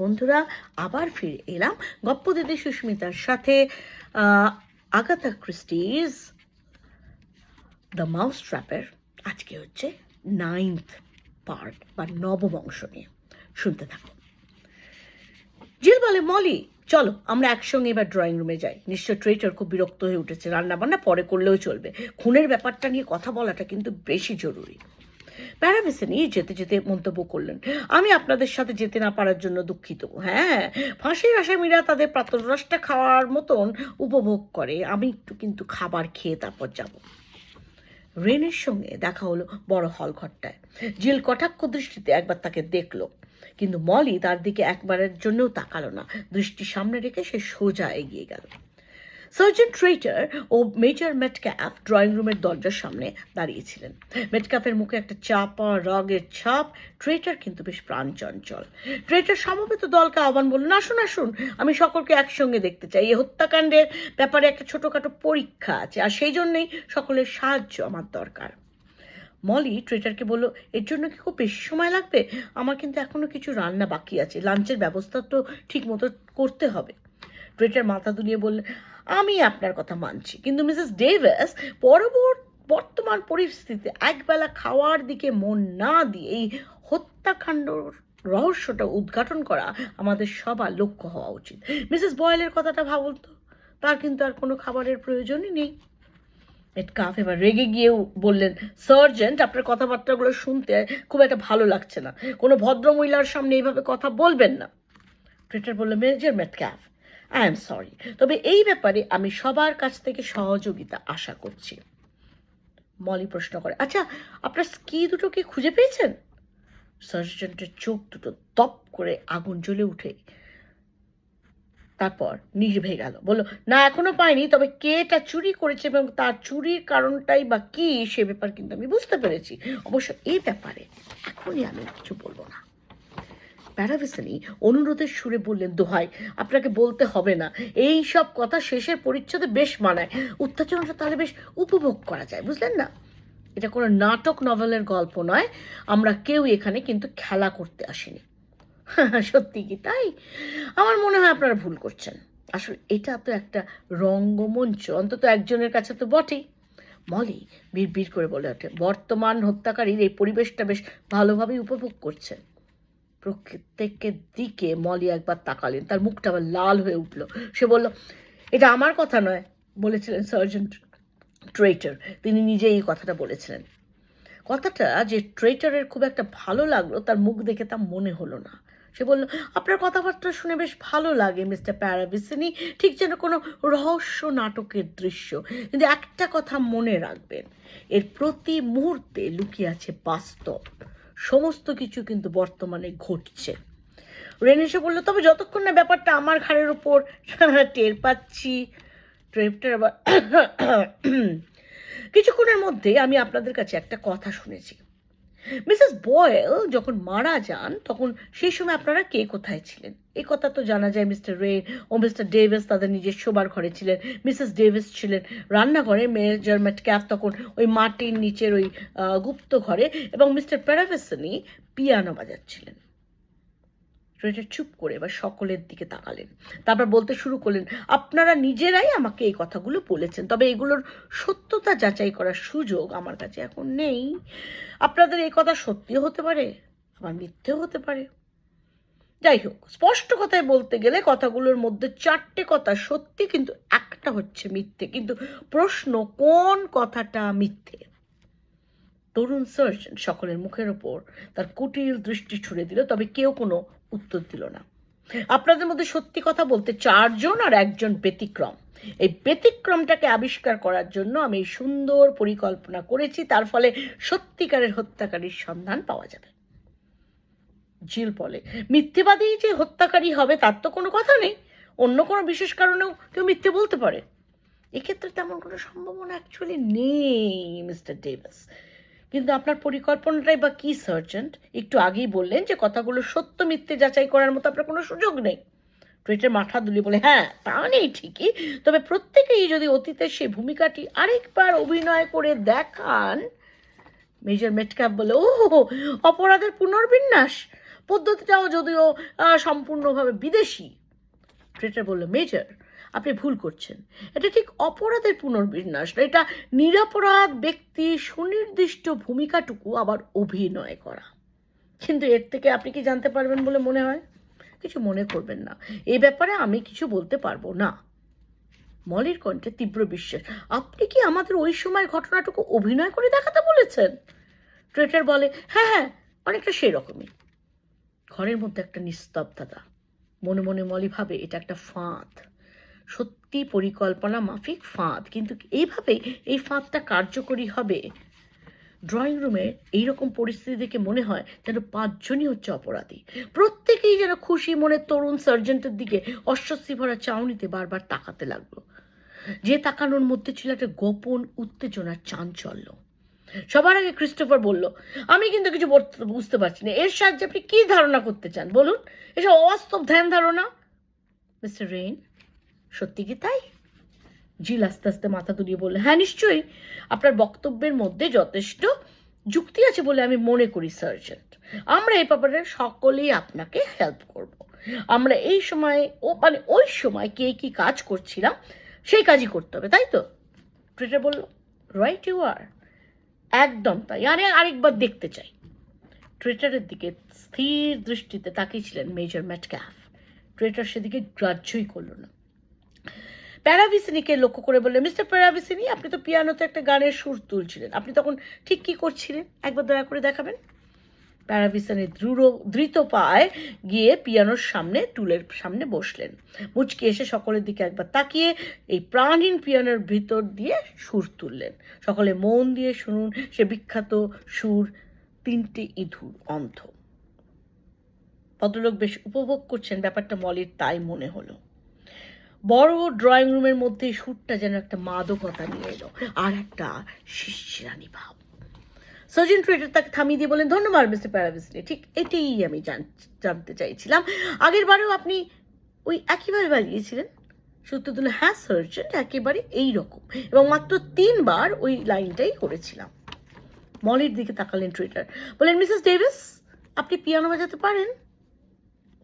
বন্ধুরা, আবার ফিরে এলাম গপ্প দিদি সুস্মিতার সাথে আগাথা ক্রিস্টিজ দ্য মাউস ট্র্যাপের আজকে হচ্ছে 9th পার্ট বা নবম অংশ নিয়ে। শুনতে থাকো। জিল বলে, মলি চলো আমরা একসঙ্গে এবার ড্রয়িং রুমে যাই। নিশ্চয় ট্রেটার খুব বিরক্ত হয়ে উঠেছে, রান্নাবান্না পরে করলেও চলবে, খুনের ব্যাপারটা নিয়ে কথা বলাটা কিন্তু বেশি জরুরি। প্যারাভিসেনি যেতে যেতে মন্তব্য করলেন, আমি আপনাদের সাথে যেতে না পারার জন্য দুঃখিত। হ্যাঁ, ফাঁসির আসামিরা তাদের প্রাতরাশটা খাওয়ার মতন উপভোগ করে, আমি একটু কিন্তু খাবার খেয়ে তারপর যাব। রেনের সঙ্গে দেখা হলো বড় হল ঘরটায়। জিল কটাক্ষ দৃষ্টিতে একবার তাকে দেখল, কিন্তু মলি তার দিকে একবারের জন্যও তাকালো না। দৃষ্টি সামনে রেখে সে সোজা এগিয়ে গেল। সার্জেন্ট ট্রেটার ও মেজর মেটক্যাফ ড্রয়িং রুমের দরজার সামনে দাঁড়িয়েছিলেন। মেটক্যাফের মুখে একটা চাপা রাগের ছাপ, ট্রেটার কিন্তু বেশ প্রাণচঞ্চল। ট্রেটার সমবেত দলকে আহ্বান বললেন, আসুন আসুন, আমি সকলকে একসঙ্গে দেখতে চাই। এই হত্যাকাণ্ডের ব্যাপারে একটা ছোটোখাটো পরীক্ষা আছে, আর সেই জন্যেই সকলের সাহায্য আমার দরকার। মলি ট্রেটারকে বলল, এর জন্য কি খুব বেশি সময় লাগবে? আমার কিন্তু এখনো কিছু রান্না বাকি আছে, লাঞ্চের ব্যবস্থা তো ঠিক মতো করতে হবে। ট্রেটার মাথা দুলিয়ে বললেন, আমি আপনার কথা মানছি, কিন্তু মিসেস ডেভিস বর্তমান পরিস্থিতিতে একবেলা খাওয়ার দিকে মন না দিয়ে এই হত্যাকাণ্ড রহস্যটা উদ্ঘাটন করা আমাদের সবার লক্ষ্য হওয়া উচিত। মিসেস বয়েলের কথাটা ভাবুন তো, তার কিন্তু আর কোনো খাবারের প্রয়োজনই নেই। মেটকাফ এবার রেগে গিয়েও বললেন, সার্জেন্ট আপনার কথাবার্তাগুলো শুনতে খুব একটা ভালো লাগছে না, কোনো ভদ্রমহিলার সামনে এইভাবে কথা বলবেন না। ট্রেটার বলল, major Metcalfe I am sorry, তবে এই ব্যাপারে আমি সবার কাছ থেকে সহযোগিতা আশা করছি। মলি প্রশ্ন করে, আচ্ছা আপনার স্কি দুটো কি খুঁজে পেয়েছেন? সার্জেন্টের চোখ দুটো দপ করে আগুন জ্বলে উঠে তারপর নিভে গেল। বলল, না এখনো পাইনি, তবে কে এটা চুরি করেছে এবং তার চুরির কারণটাই বা কি সে ব্যাপার কিন্তু আমি বুঝতে পেরেছি। অবশ্য এই ব্যাপারে এখনই আমি কিছু বলবো না। প্যারাভিসেনি অনুরোধের সুরে বললেন, দোহাই আপনাকে বলতে হবে না, এই সব কথা শেষের পরিচ্ছদে বেশ মানায়, উত্তেজনাটা তাহলে বেশ উপভোগ করা যায়, বুঝলেন না? এটা কোনো নাটক নভেলের গল্প নয়, আমরা কেউ এখানে কিন্তু খেলা করতে আসিনি। সত্যি কি তাই? আমার মনে হয় আপনারা ভুল করছেন। আসলে এটা তো একটা রঙ্গমঞ্চ, অন্তত একজনের কাছে তো বটেই। মলি বিড় করে বলে ওঠে, বর্তমান হত্যাকারীর এই পরিবেশটা বেশ ভালোভাবেই উপভোগ করছেন। প্রত্যেকের দিকে মলি একবার তাকালেন, তার মুখটা আবার লাল হয়ে উঠল। সে বলল, এটা আমার কথা নয়, বলেছিলেন সার্জেন্ট ট্রেটার, তিনি নিজেই এই কথাটা বলেছিলেন। কথাটা যে ট্রেটারের খুব একটা ভালো লাগলো তার মুখ দেখে তা মনে হলো না। সে বলল, আপনার কথাবার্তা শুনে বেশ ভালো লাগে মিস্টার প্যারাভিসেনি, ঠিক যেন কোনো রহস্য নাটকের দৃশ্য, কিন্তু একটা কথা মনে রাখবেন, এর প্রতি মুহূর্তে লুকিয়ে আছে বাস্তব, সমস্ত কিছু কিন্তু বর্তমানে ঘটছে। রেন এসে বললো, তবে যতক্ষণ না ব্যাপারটা আমার ঘাড়ের ওপর টের পাচ্ছি। ট্রেটার আবার কিছুক্ষণের মধ্যে আমি আপনাদের কাছে একটা কথা শুনেছি। মিসেস বয়েল যখন মারা যান তখন সেই সময় আপনারা কে কোথায় ছিলেন? এই কথা তো জানা যায় মিস্টার রেন ও মিস্টার ডেভিস তাদের নিজের শোবার ঘরে ছিলেন, মিসেস ডেভিস ছিলেন রান্নাঘরে, মেজর মেটক্যাফ তখন ওই মাটির নিচের ওই গুপ্ত ঘরে, এবং মিস্টার প্যারাভিসেনি পিয়ানো বাজাচ্ছিলেন। ট্রেটার চুপ করে এবার সকলের দিকে তাকালেন, তারপর বলতে শুরু করলেন, আপনারা নিজেরাই আমাকে এই কথাগুলো বলেছেন, তবে এগুলোর সত্যতা যাচাই করার সুযোগ আমার কাছে এখন নেই। আপনাদের এই কথা সত্যিও হতে পারে, আবার মিথ্যেও হতে পারে। যাই হোক, স্পষ্ট কথায় বলতে গেলে কথাগুলোর মধ্যে 4টে কথা সত্যি, কিন্তু একটা হচ্ছে মিথ্যে। কিন্তু প্রশ্ন, কোন কথাটা মিথ্যে? তরুণ সার্জেন্ট সকলের মুখের ওপর তার কুটিল দৃষ্টি ছুড়ে দিল, তবে কেউ কোনো উত্তর দিল না। আপনাদের মধ্যে সত্যি কথা বলতে 4 জন আর 1 জন ব্যতিক্রম। এই ব্যতিক্রমটাকে আবিষ্কার করার জন্য আমি সুন্দর পরিকল্পনা করেছি, তার ফলে সত্যিকারের হত্যাকারীর সন্ধান পাওয়া যাবে। জিল বলে, মিথ্যেবাদী যে হত্যাকারী হবে তার তো কোনো কথা নেই, অন্য কোনো বিশেষ কারণেও কেউ মিথ্যে বলতে পারে। এক্ষেত্রে তেমন কোনো সম্ভাবনা অ্যাকচুয়ালি নেই মিস্টার ডেভিস। কিন্তু আপনার পরিকল্পনাটাই বা কি সার্জেন্ট? একটু আগেই বললেন যে কথাগুলো সত্য মিথ্যে যাচাই করার মতো আপনার কোনো সুযোগ নেই। ট্রেটার মাথা দুলিয়ে বলে, হ্যাঁ তা নেই ঠিকই, তবে প্রত্যেকেই যদি অতীতের সেই ভূমিকাটি আরেকবার অভিনয় করে দেখান। মেজর মেটক্যাফ বলে, ও অপরাধের পুনর্বিন্যাস, পদ্ধতিটাও যদিও সম্পূর্ণভাবে বিদেশি। ট্রেটার বলল, মেজর, আপনি ভুল করছেন। এটা ঠিক অপরাধের পুনর্বিন্যাস না, এটা নিরপরাধ ব্যক্তির সুনির্দিষ্ট ভূমিকাটুকু আবার অভিনয় করা। কিন্তু এর থেকে আপনি কি জানতে পারবেন বলে মনে হয়? কিছু মনে করবেন না, এই ব্যাপারে আমি কিছু বলতে পারবো না। মলির কণ্ঠে তীব্র বিশ্বাস। আপনি কি আমাদের ওই সময় ঘটনাটুকু অভিনয় করে দেখাতে বলেছেন? ট্রেটার বলে, হ্যাঁ হ্যাঁ, অনেকটা সেরকমই। ঘরের মধ্যে একটা নিস্তব্ধতা। মনে মনে মলি ভাবে এটা একটা ফাঁদ, সত্যি পরিকল্পনা মাফিক ফাঁদ। কিন্তু এইভাবেই এই ফাঁদটা কার্যকরী হবে। ড্রয়িং রুমে এইরকম পরিস্থিতি দেখে মনে হয় যেন 5 জনই হচ্ছে অপরাধী। প্রত্যেকেই যেন খুশি মনে তরুণ সার্জেন্টের দিকে অস্বস্তি ভরা চাউনিতে বারবার তাকাতে লাগলো। যে তাকানোর মধ্যে ছিল একটা গোপন উত্তেজনার চাঞ্চল্য। সবার আগে ক্রিস্টোফার বলল, আমি কিন্তু কিছু বুঝতে পারছি না। এর সাহায্যে আপনি কি ধারণা করতে চান বলুন? এসব অবাস্তব ধ্যান ধারণা। মিস্টার রেইন, সত্যি কি তাই? জিল আস্তে আস্তে মাথা তুলিয়ে বললে, হ্যাঁ নিশ্চয়ই, আপনার বক্তব্যের মধ্যে যথেষ্ট যুক্তি আছে বলে আমি মনে করি সার্জেন্ট। আমরা এই ব্যাপারে সকলেই আপনাকে হেল্প করব। আমরা এই সময় ওই সময় কে কি কাজ করছিলাম সেই কাজই করতে হবে, তাই তো? ট্রেটার বলল, রাইট ইউ আর। একদম তাই, আরেকবার দেখতে চাই। ট্রেটারের দিকে স্থির দৃষ্টিতে তাকিয়েছিলেন মেজর ম্যাটক্যাফ। ট্রেটার সেদিকে গ্রাহ্যই করল না। প্যারাভিসিনিকে লক্ষ্য করে বললেন, মিস্টার প্যারাভিসিনি, আপনি তো পিয়ানোতে একটা গানের সুর তুলছিলেন, আপনি তখন ঠিক কি করছিলেন একবার দয়া করে দেখাবেন? প্যারাভিসিনি দ্রুত পায়ে গিয়ে পিয়ানোর সামনে টুলের সামনে বসলেন। মুচকি এসে সকলের দিকে একবার তাকিয়ে এই প্রাণহীন পিয়ানোর ভিতর দিয়ে সুর তুললেন। সকলে মন দিয়ে শুনুন সে বিখ্যাত সুর, 3টে ইঁদুর অন্ধ। ভদ্রলোক বেশ উপভোগ করছেন ব্যাপারটা, মলির তাই মনে হলো। বড় ড্রয়িং রুমের মধ্যে সুরটা যেন একটা মাদকতা নিয়ে এলো, আর একটা শিশিরানি ভাব। সার্জেন্ট ট্রেটার তাকে থামিয়ে দিয়ে বলেন, ধন্যবাদ মিস্টার প্যারাভিসিনি, ঠিক এটাই আমি জানতে চাইছিলাম। আগের বারেও আপনি ওই একইভাবে বাজিয়েছিলেন? সত্য তুলে, হ্যাঁ সার্জেন্ট, একেবারে এইরকম, এবং মাত্র 3 বার ওই লাইনটাই করেছিলাম। মলির দিকে তাকালেন ট্রেটার, বলেন, মিসেস ডেভিস, আপনি পিয়ানো বাজাতে পারেন?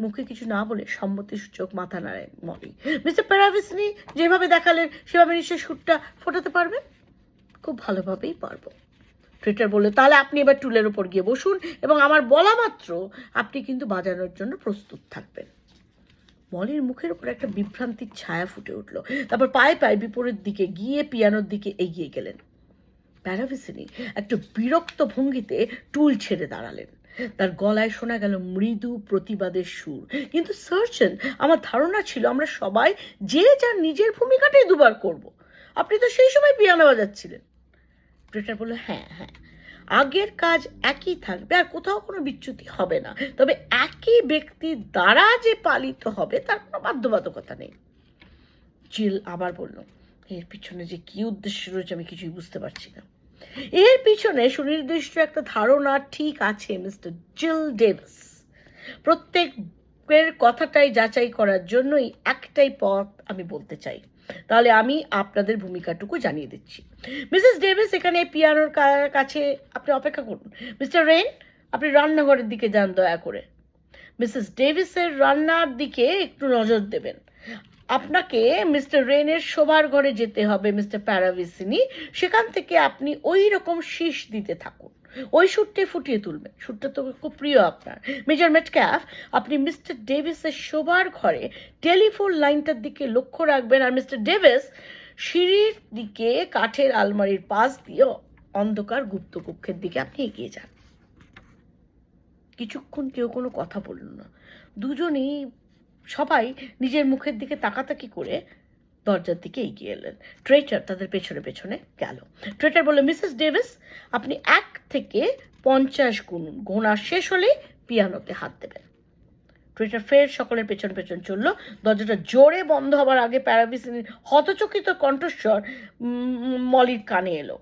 মুখে কিছু না বলে সম্মতিসূচক মাথা নাড়েন মলি। মিস্টার প্যারাভিসিনি যেভাবে দেখালেন সেভাবে নিশ্চয়ই সুরটা ফোটাতে পারবেন? খুব ভালোভাবেই পারবো। ট্রেটার বললে, তাহলে আপনি এবার টুলের উপর গিয়ে বসুন এবং আমার বলা মাত্র আপনি কিন্তু বাজানোর জন্য প্রস্তুত থাকবেন। মলির মুখের উপর একটা বিভ্রান্তির ছায়া ফুটে উঠল। তারপর পায়ে পায়ে বিপরীত দিকে গিয়ে পিয়ানোর দিকে এগিয়ে গেলেন। প্যারাভিসিনি একটু বিরক্ত ভঙ্গিতে টুল ছেড়ে দাঁড়ালেন। তার গলায় শোনা গেল মৃদু প্রতিবাদের সুর। কিন্তু সার্জেন্ট, আমার ধারণা ছিল আমরা সবাই যে যার নিজের ভূমিকাটাই দুবার করব। আপনি তো সেই সময় পিয়ানো বাজাচ্ছিলেন। ট্রেটার বলল, হ্যাঁ হ্যাঁ, আগের কাজ একই থাকবে, আর কোথাও কোনো বিচ্যুতি হবে না। তবে একই ব্যক্তির দ্বারা যে পালিত হবে তার কোনো বাধ্যবাধকতা নেই। জিল আবার বলল, এর পিছনে যে কি উদ্দেশ্য রয়েছে আমি কিছুই বুঝতে পারছি না। এর পিছনে সুনির্দিষ্ট একটা ধারণা ঠিক আছে মিস্টার জিল ডেভিস। প্রত্যেকের কথাটাই যাচাই করার জন্যই একটাই পথ আমি বলতে চাই। তাহলে আমি আপনাদের ভূমিকাটুকু জানিয়ে দিচ্ছি। মিসেস ডেভিস, এখানে পিয়ানোর কাছে আপনি অপেক্ষা করুন। মিস্টার রেইন, আপনি রান্নাঘরের দিকে যান দয়া করে। মিসেস ডেভিসের রান্নার দিকে একটু নজর দেবেন। আপনাকে মিস্টার রেনের শোবার ঘরে যেতে হবে মিস্টার প্যারাভিসিনি। সেখান থেকে আপনি ওই রকম শীষ দিতে থাকুন, ওই সুরটি ফুটিয়ে তুলবেন। সুরটা তো খুব প্রিয় আপনার। মেজর ম্যাটক্যাফ, আপনি মিস্টার ডেভিসের শোবার ঘরে টেলিফোন লাইনটার দিকে লক্ষ্য রাখবেন, আর মিস্টার ডেভিস সিঁড়ির দিকে কাঠের আলমারির পাশ দিয়ে অন্ধকার গুপ্ত কক্ষের দিকে আপনি এগিয়ে যান। কিছুক্ষণ কেউ কোনো কথা বলল না। দুজনেই সবাই নিজের মুখের দিকে তাকাতাকি করে দরজার দিকে এগিয়ে এলেন। ট্রেটার তাদের পেছনে পেছনে গেল। ট্রেটার বলল, মিসেস ডেভিস, আপনি 1 থেকে 50 গুনুন, গোনা শেষ হলেই পিয়ানোতে হাত দেবেন। ট্রেটার ফের সকলের পেছন পেছন চলল। দরজাটা জোরে বন্ধ হবার আগে প্যারাভিসিনির হতচকিত কণ্ঠস্বর মলির কানে এলো,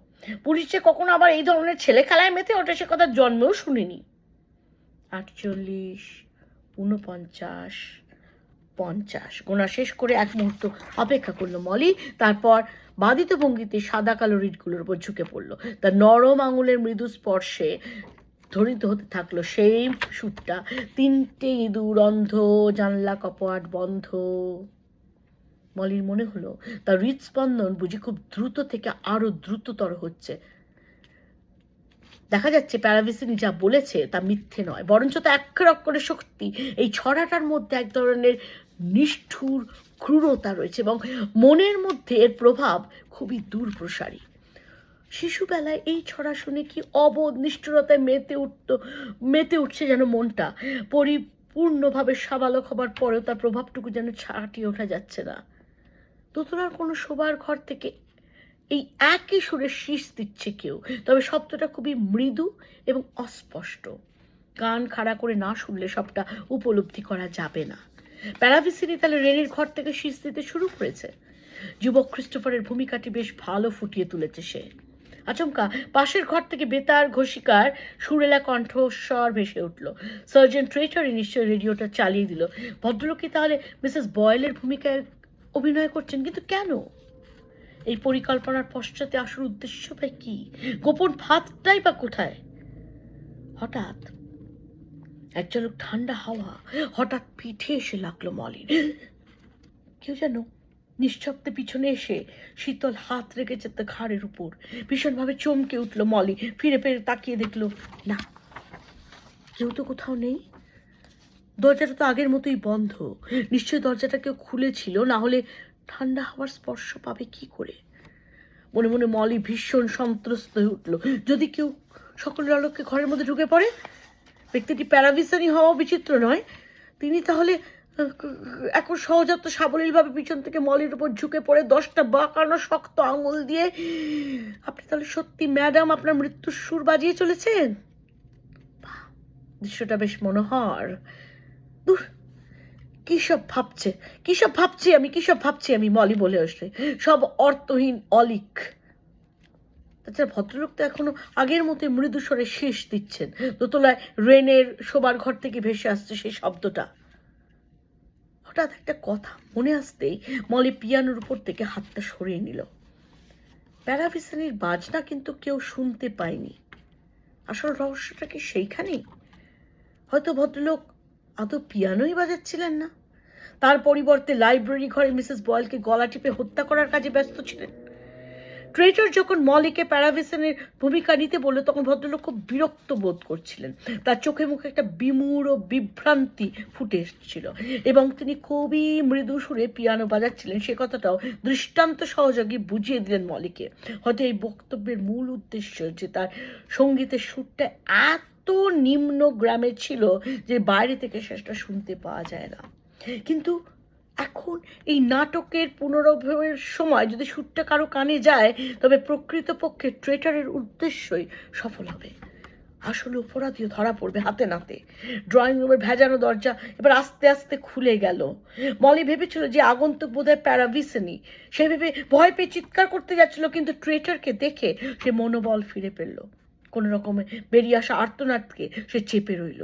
পুলিশে কখনো আবার এই ধরনের ছেলে খেলায় মেতে ওঠে সে কথা জন্মেও শুনিনি। 48, 49, 50 গোনা শেষ করে এক মুহূর্ত অপেক্ষা করলো মলি। তারপর বাধিত ভঙ্গিতে সাদা কালো রিডগুলোর উপর ঝুঁকে পড়ল। তার নরম আঙুলের মৃদু স্পর্শে ধ্বনিত হতে থাকলো সেই সুরটা, 3টে ইঁদুর অন্ধ, জানলা কপাট বন্ধ। মলির মনে হলো তার হৃদস্পন্দন বুঝি খুব দ্রুত থেকে আরো দ্রুততর হচ্ছে। দেখা যাচ্ছে প্যারাভিসিনি যা বলেছে তা মিথ্যে নয়, বরঞ্চ তা অক্ষর অক্ষরে সত্যি। এই ছড়াটার মধ্যে এক ধরনের নিষ্ঠুর ক্রূরতা রয়েছে এবং মনের মধ্যে এর প্রভাব খুবই দূরপ্রসারী। শিশুবেলায় এই ছড়া শুনে কি অবোধ নিষ্ঠুরতায় মেতে উঠছে যেন মনটা। পরিপূর্ণভাবে সাবালক হবার পরেও তার প্রভাবটুকু যেন ছাটিয়ে ওঠা যাচ্ছে না। দোতলার কোনো শোবার ঘর থেকে এই একই সুরে শীষ দিচ্ছে কেউ, তবে শব্দটা খুবই মৃদু এবং অস্পষ্ট। কান খাড়া করে না শুনলে সবটা উপলব্ধি করা যাবে না। প্যারাভিসিনি তাহলে রেনির ঘর থেকে শীষ দিতে শুরু করেছে। যুবক ক্রিস্টোফারের ভূমিকাটি বেশ ভালো ফুটিয়ে তুলেছে সে। আচমকা পাশের ঘর থেকে বেতার ঘোষিকার সুরেলা কণ্ঠস্বর ভেসে উঠল। সার্জেন্ট ট্রেটারি নিশ্চয়ই রেডিওটা চালিয়ে দিল। ভদ্রলোকই তাহলে মিসেস বয়েলের ভূমিকায় অভিনয় করছেন, কিন্তু কেন? এই পরিকল্পনার পশ্চাতে আসল উদ্দেশ্যটা কি? গোপন ফাঁদটাই বা কোথায়? হঠাৎ এক ঝলক ঠান্ডা হাওয়া হঠাৎ পিঠে এসে লাগলো মলির। কেউ যেন নিঃশব্দে পিছনে এসে শীতল হাত রেখেছে তার ঘাড়ের উপর। ভীষণভাবে চমকে উঠল মলি। ফিরে ফিরে তাকিয়ে দেখলো, না, কেউ তো কোথাও নেই। দরজাটা তো আগের মতোই বন্ধ। নিশ্চয়ই দরজাটা কেউ খুলেছিল, না হলে ঠান্ডা হাওয়ার স্পর্শ পাবে কি করে? মনে মনে মলি ভীষণ সন্ত্রস্ত হয়ে উঠল। যদি কেউ সকলের আলোকে ঘরের মধ্যে ঢুকে পড়ে? ব্যক্তিটি প্যারাভিসিনি হওয়া বিচিত্র নয়। তিনি তাহলে এখন সহজাত সাবলীলভাবে পিছন থেকে মলির উপর ঝুঁকে পড়ে 10টা বাঁকানো শক্ত আঙুল দিয়ে, আপনি তাহলে সত্যি ম্যাডাম আপনার মৃত্যুর সুর বাজিয়ে চলেছেন? দৃশ্যটা বেশ মনোহর। দূর, কিসব ভাবছি আমি, মলি বলে আসলে। সব অর্থহীন অলিক। তাছাড়া ভদ্রলোক তো এখনো আগের মতো মৃদু স্বরে শেষ দিচ্ছেন। দোতলায় রেনের শোবার ঘর থেকে ভেসে আসছে সেই শব্দটা। হঠাৎ একটা কথা মনে আসতেই মলি পিয়ানোর উপর থেকে হাতটা সরিয়ে নিল। প্যারাভিসিনির বাজনা কিন্তু কেউ শুনতে পায়নি। আসল রহস্যটা কি সেইখানেই? হয়তো ভদ্রলোক আদৌ পিয়ানোই বাজাচ্ছিলেন না, তার পরিবর্তে লাইব্রেরি ঘরে মিসেস বয়েলকে গলা টিপে হত্যা করার কাজে ব্যস্ত ছিলেন। ট্রেটার যখন মলিকে প্যারাভিসিনির ভূমিকা নিতে বলল, তখন ভদ্রলোক খুব বিরক্ত বোধ করছিলেন। তার চোখে মুখে একটা বিমূঢ় বিভ্রান্তি ফুটে এসেছিল এবং তিনি খুবই মৃদু সুরে পিয়ানো বাজাচ্ছিলেন সে কথাটাও দৃষ্টান্ত সহযোগী বুঝিয়ে দিলেন মলিকে। হয়তো এই বক্তব্যের মূল উদ্দেশ্য যে তার সঙ্গীতের সুরটা এত নিম্ন গ্রামে ছিল যে বাইরে থেকে সেটা শুনতে পাওয়া যায় না। কিন্তু এখন এই নাটকের পুনরভবের সময় যদি সুরটা কারো কানে যায়, তবে প্রকৃতপক্ষে ট্রেটারের উদ্দেশ্যই সফল হবে। আসলে অপরাধীও ধরা পড়বে হাতে নাতে। ড্রয়িং রুমের ভেজানো দরজা এবার আস্তে আস্তে খুলে গেল। মলি ভেবেছিল যে আগন্তুক বোধহয় প্যারাভিসিনি। সে ভেবে ভয় পেয়ে চিৎকার করতে যাচ্ছিল, কিন্তু ট্রেটারকে দেখে সে মনোবল ফিরে পেল। কোনো রকমে বেরিয়ে আসা আর্তনাদকে সে চেপে রইল।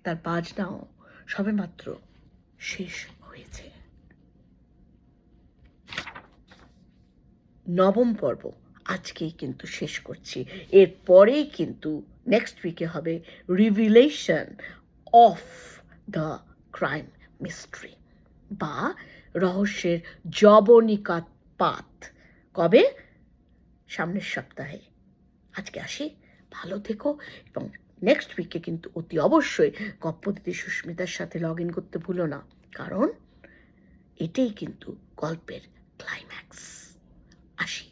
তার বাজনাও সবেমাত্র শেষ হয়েছে। 9ম পর্ব আজকেই কিন্তু শেষ করছি। এরপরেই কিন্তু নেক্সট উইকে হবে revelation of the crime mystery বা রহস্যের জবনিকাপাত। কবে? সামনের সপ্তাহে। আজকে আসি, ভালো থেকো এবং নেক্সট উইকে কিন্তু অতি অবশ্যই গপ্পদিদি সুস্মিতার সাথে লগ ইন করতে ভুলো না, কারণ এটাই কিন্তু গল্পের ক্লাইম্যাক্স। আসি।